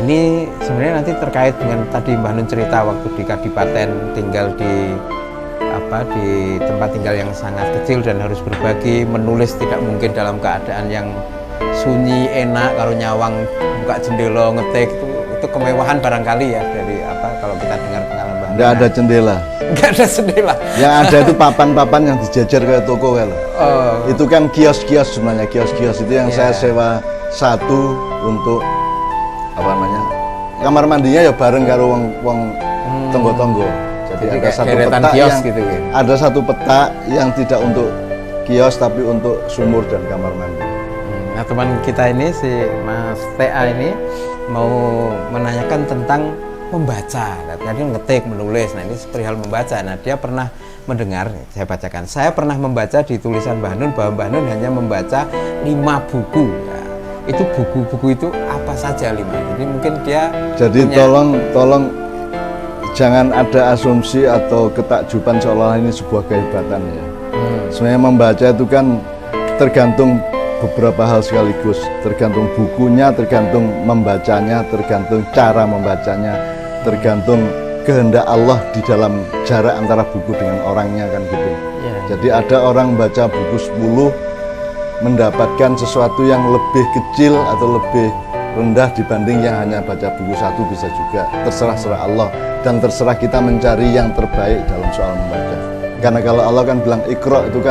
ini sebenarnya nanti terkait dengan tadi Mbah Nun cerita waktu di Kadipaten tinggal di tempat tinggal yang sangat kecil dan harus berbagi, menulis tidak mungkin dalam keadaan yang sunyi, enak, karo nyawang buka jendela ngetik itu kemewahan barangkali ya dari kalau kita dengar pengalaman Mbah Nun. Nggak ada jendela. Nggak ada jendela. Yang ada itu papan-papan yang dijejer kayak toko kan. Itu kan kios-kios sebenarnya, kios-kios itu yang saya sewa satu untuk kamar mandinya ya bareng karo wong tonggo-tonggo. Jadi ada satu peta kios yang gitu ya. Ada satu peta yang tidak untuk kios tapi untuk sumur dan kamar mandi. Nah, teman kita ini si Mas TA ini mau menanyakan tentang membaca. Tadi ngetik, menulis. Nah, ini perihal membaca. Nah, dia pernah mendengar, saya bacakan. Saya pernah membaca di tulisan Mbah Nun bahwa Mbah Nun hanya membaca 5 buku. Nah, itu buku-buku itu apa saja 5? Jadi mungkin dia Jadi punya... tolong jangan ada asumsi atau ketakjuban seolah ini sebuah kehebatan ya. Sebenarnya membaca itu kan tergantung beberapa hal sekaligus, tergantung bukunya, tergantung membacanya, tergantung cara membacanya, tergantung kehendak Allah di dalam jarak antara buku dengan orangnya kan gitu. Jadi ada orang baca buku 10 mendapatkan sesuatu yang lebih kecil atau lebih rendah dibanding yang hanya baca buku 1 bisa juga. Terserah Allah dan terserah kita mencari yang terbaik dalam soal membaca. Karena kalau Allah kan bilang Iqra itu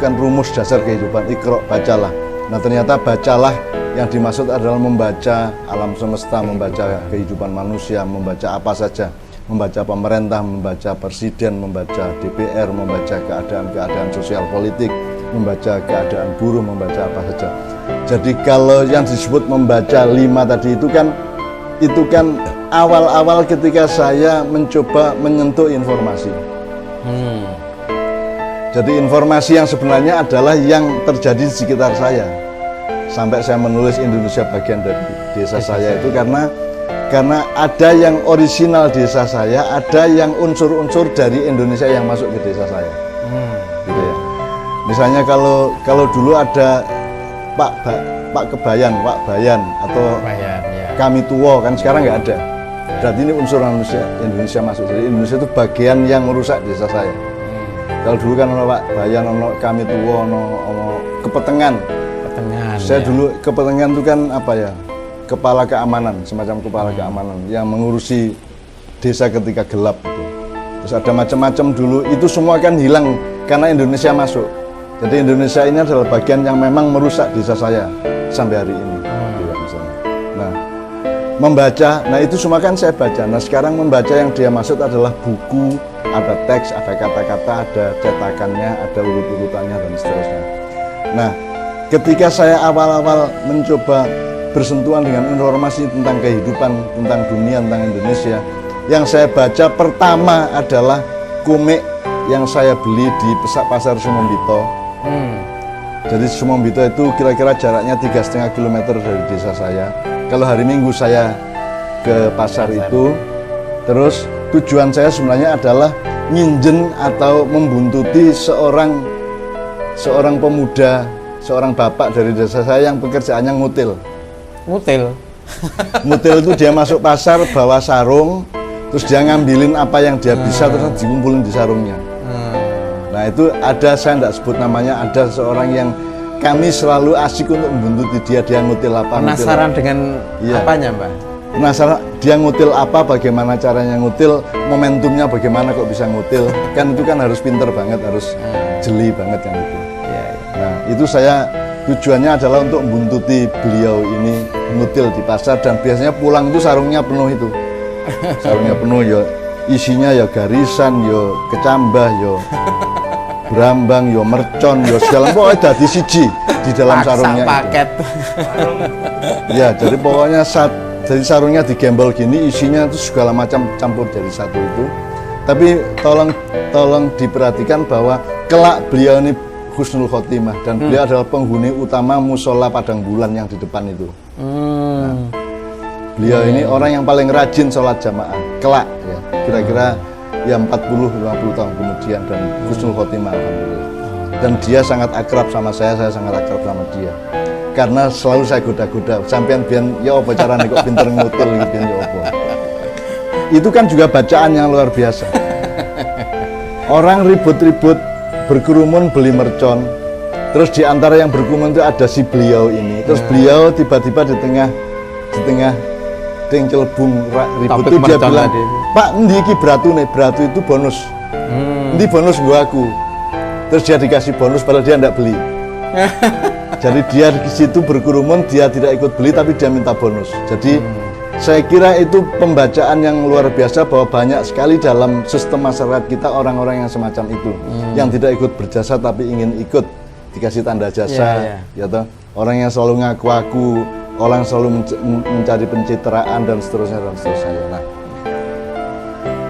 kan rumus dasar kehidupan. Iqra, bacalah. Nah ternyata bacalah yang dimaksud adalah membaca alam semesta, membaca kehidupan manusia, membaca apa saja, membaca pemerintah, membaca presiden, membaca DPR, membaca keadaan sosial politik, membaca keadaan buruh, membaca apa saja. Jadi kalau yang disebut membaca 5 tadi itu kan awal-awal ketika saya mencoba menyentuh informasi. Jadi informasi yang sebenarnya adalah yang terjadi di sekitar saya. Sampai saya menulis Indonesia bagian dari desa saya itu karena ada yang orisinal desa saya, ada yang unsur-unsur dari Indonesia yang masuk ke desa saya. Gitu ya. Misalnya kalau dulu ada Pak Kebayan, Pak Bayan atau Kami Tuwo kan sekarang nggak ada. Berarti ini unsur Indonesia masuk. Jadi Indonesia itu bagian yang merusak desa saya. Kalau dulu kan ono Pak Bayan, ono Kami Tuwo, ono Kepetengan. Saya dulu Kepetengan itu kan kepala keamanan, semacam kepala keamanan yang mengurusi desa ketika gelap gitu. Terus ada macam-macam dulu, itu semua kan hilang karena Indonesia masuk. Jadi Indonesia ini adalah bagian yang memang merusak desa saya sampai hari ini. Misalnya. Nah, membaca, itu semua kan saya baca. Nah sekarang membaca yang dia maksud adalah buku, ada teks, ada kata-kata, ada cetakannya, ada urut-urutannya dan seterusnya. Nah, ketika saya awal-awal mencoba bersentuhan dengan informasi tentang kehidupan, tentang dunia, tentang Indonesia, yang saya baca pertama adalah komik yang saya beli di pasar Sumombito. Jadi Sumombito itu kira-kira jaraknya 3,5 km dari desa saya. Kalau hari Minggu saya ke pasar itu, terus tujuan saya sebenarnya adalah nginjen atau membuntuti seorang pemuda, seorang bapak dari desa saya yang pekerjaannya ngutil. Ngutil itu dia masuk pasar bawa sarung, terus dia ngambilin apa yang dia bisa terus dikumpulin di sarungnya. Nah itu ada, saya tidak sebut namanya, ada seorang yang kami selalu asik untuk membuntuti dia ngutil apa. Penasaran dengan apanya Mbak? Penasaran dia ngutil apa, bagaimana caranya ngutil, momentumnya bagaimana kok bisa ngutil. Kan itu kan harus pinter banget, harus jeli banget yang itu. Nah itu saya tujuannya adalah untuk membuntuti beliau ini ngutil di pasar, dan biasanya pulang itu sarungnya penuh itu. Sarungnya penuh ya, isinya ya garisan, ya kecambah, ya brambang, yo mercon, yo segala pokoknya dadi siji di dalam sarungnya paket. Ya, jadi pokoknya jadi sarungnya digembol gini, isinya itu segala macam campur jadi satu itu. Tapi tolong diperhatikan bahwa kelak beliau ini husnul khotimah dan beliau adalah penghuni utama musola Padang Bulan yang di depan itu. Nah, beliau ini orang yang paling rajin sholat jamaah kelak ya, kira-kira ya 40-50 tahun kemudian, dan husnul khotimah alhamdulillah. Dan dia sangat akrab sama saya sangat akrab sama dia. karena selalu saya goda-goda sampean biyen ya apa carane kok pinter ngutul iki biyen ya apa. Itu kan juga bacaan yang luar biasa. Orang ribut-ribut berkerumun beli mercon. Terus di antara yang berkerumun itu ada si beliau ini. Terus beliau tiba-tiba di tengah celbung ribut itu dia bilang, "Pak, endi iki beratune? Beratu itu bonus. Endi bonus gua aku." Terus dia dikasih bonus padahal dia enggak beli. Jadi dia di situ berkerumun, dia tidak ikut beli tapi dia minta bonus. Jadi saya kira itu pembacaan yang luar biasa bahwa banyak sekali dalam sistem masyarakat kita orang-orang yang semacam itu, yang tidak ikut berjasa tapi ingin ikut dikasih tanda jasa, ya toh. Orang yang selalu ngaku-ngaku, orang selalu mencari pencitraan dan seterusnya dan seterusnya.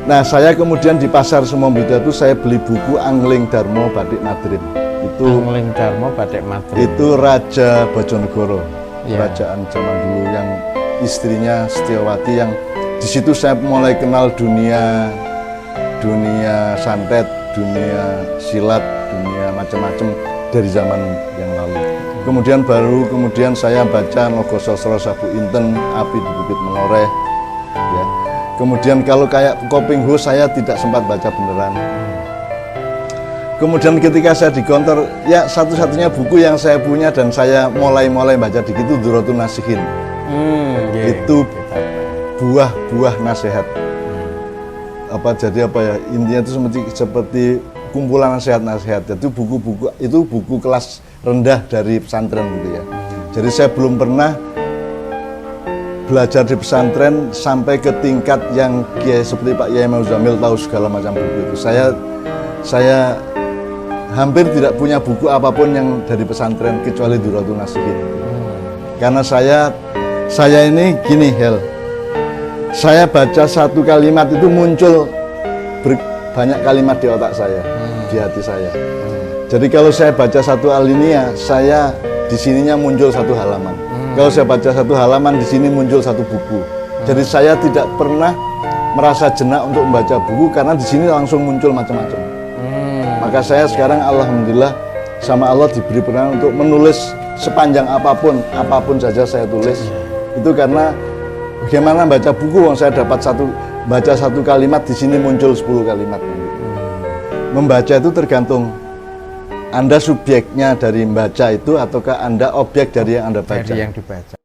Nah, saya kemudian di pasar Sumambida itu saya beli buku Angling Darmo Badik Madrim. Itu Angling Darmo Badik Madrim. Itu Raja Bojonegoro, kerajaan zaman dulu yang istrinya Setiawati, yang di situ saya mulai kenal dunia santet, dunia silat, dunia macam-macam dari zaman yang lalu. Kemudian saya baca Nogo Sosro Sabu Inten, Api di Bukit Menoreh, ya. Kemudian kalau kayak Koping Ho saya tidak sempat baca beneran. Kemudian ketika saya di kantor, ya satu-satunya buku yang saya punya dan saya mulai baca dikit itu Durratun Nasihin. Itu buah nasihat. Jadi intinya itu seperti kumpulan nasihat-nasihat. Itu buku kelas rendah dari pesantren gitu ya. Jadi saya belum pernah belajar di pesantren sampai ke tingkat yang Kiai seperti Pak Yai Muzamil tahu segala macam buku itu. Saya hampir tidak punya buku apapun yang dari pesantren kecuali Durratun Nasihin. Karena saya ini gini, Hel. Saya baca satu kalimat itu muncul banyak kalimat di otak saya, di hati saya. Jadi kalau saya baca satu alinea, saya di sininya muncul satu halaman. Kalau saya baca satu halaman, di sini muncul satu buku. Jadi saya tidak pernah merasa jenak untuk membaca buku karena di sini langsung muncul macam-macam. Maka saya sekarang alhamdulillah sama Allah diberi peran untuk menulis sepanjang apapun saja saya tulis. Itu karena bagaimana baca buku, saya dapat baca satu kalimat, di sini muncul 10 kalimat. Membaca itu tergantung Anda subjeknya dari membaca itu ataukah Anda objek dari yang Anda baca. Dari yang dibaca.